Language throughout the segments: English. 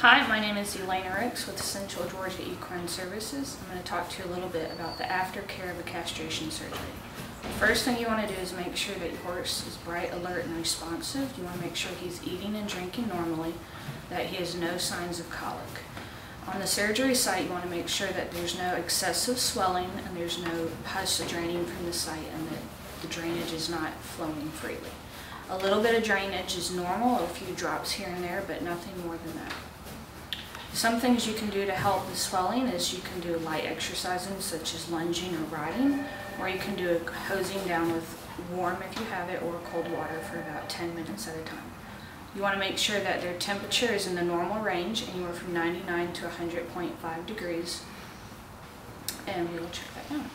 Hi, my name is Elena Ricks with Central Georgia Equine Services. I'm going to talk to you a little bit about the aftercare of a castration surgery. The first thing you want to do is make sure that your horse is bright, alert, and responsive. You want to make sure he's eating and drinking normally, that he has no signs of colic. On the surgery site, you want to make sure that there's no excessive swelling and there's no pus draining from the site and that the drainage is not flowing freely. A little bit of drainage is normal, a few drops here and there, but nothing more than that. Some things you can do to help the swelling is you can do light exercising such as lunging or riding, or you can do a hosing down with warm if you have it or cold water for about 10 minutes at a time. You want to make sure that their temperature is in the normal range, anywhere from 99 to 100.5 degrees, and we will check that out.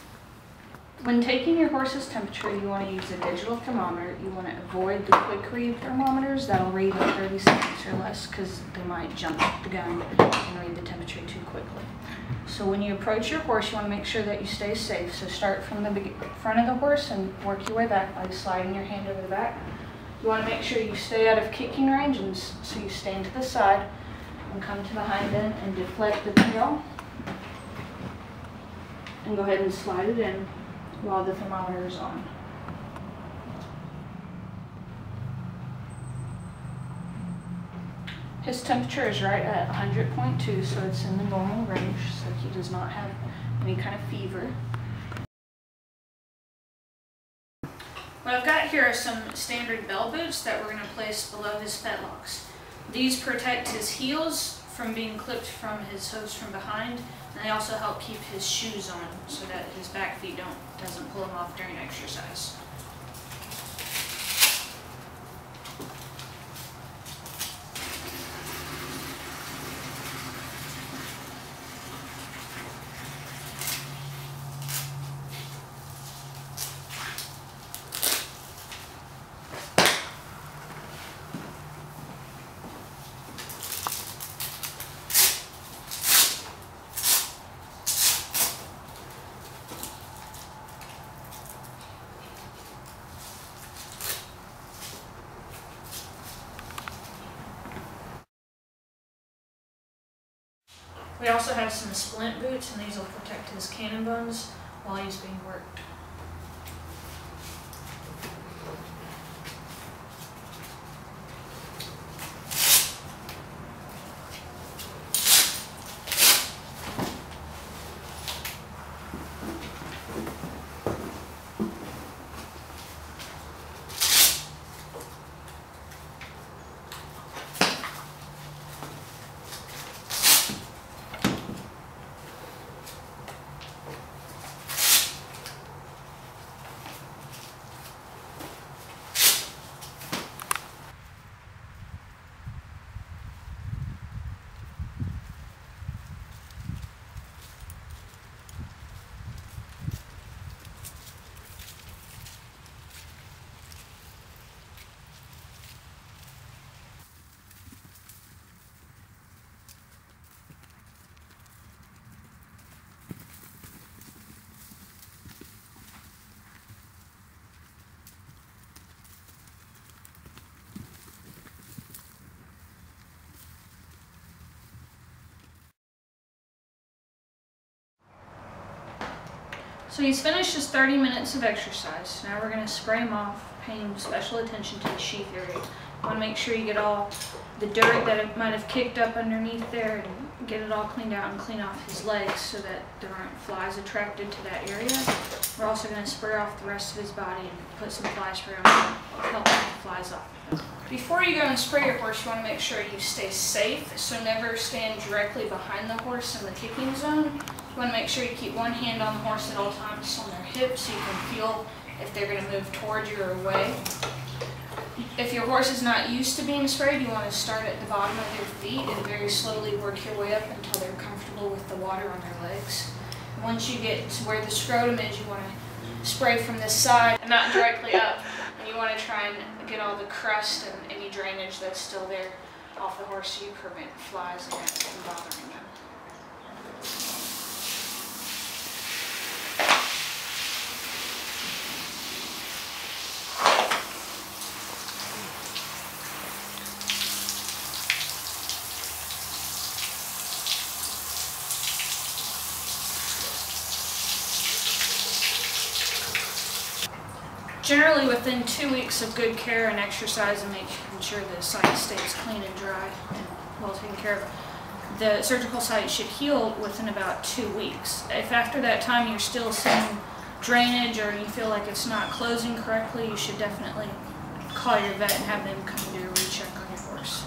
When taking your horse's temperature, you want to use a digital thermometer. You want to avoid the quick read thermometers that'll read in 30 seconds or less because they might jump the gun and read the temperature too quickly. So when you approach your horse, you want to make sure that you stay safe. So start from the front of the horse and work your way back by sliding your hand over the back. You want to make sure you stay out of kicking range, and so you stand to the side and come to the hind end and deflect the tail and go ahead and slide it in while the thermometer is on. His temperature is right at 100.2, so it's in the normal range, so he does not have any kind of fever. What I've got here are some standard bell boots that we're going to place below his fetlocks. These protect his heels from being clipped from his hooves from behind, and they also help keep his shoes on so that his back feet doesn't pull him off during exercise. We also have some splint boots, and these will protect his cannon bones while he's being worked. So he's finished his 30 minutes of exercise. Now we're going to spray him off, paying special attention to the sheath area. You want to make sure you get all the dirt that it might have kicked up underneath there and get it all cleaned out and clean off his legs so that there aren't flies attracted to that area. We're also going to spray off the rest of his body and put some fly spray on him to help keep the flies off. Before you go and spray your horse, you want to make sure you stay safe, so never stand directly behind the horse in the kicking zone. You want to make sure you keep one hand on the horse at all times on their hips so you can feel if they're going to move toward you or away. If your horse is not used to being sprayed, you want to start at the bottom of their feet and very slowly work your way up until they're comfortable with the water on their legs. And once you get to where the scrotum is, you want to spray from this side and not directly up. And you want to try and get all the crust and any drainage that's still there off the horse so you prevent flies and ants from bothering them. Generally within 2 weeks of good care and exercise and making sure the site stays clean and dry and well taken care of, the surgical site should heal within about 2 weeks. If after that time you're still seeing drainage or you feel like it's not closing correctly, you should definitely call your vet and have them come do a recheck on your horse.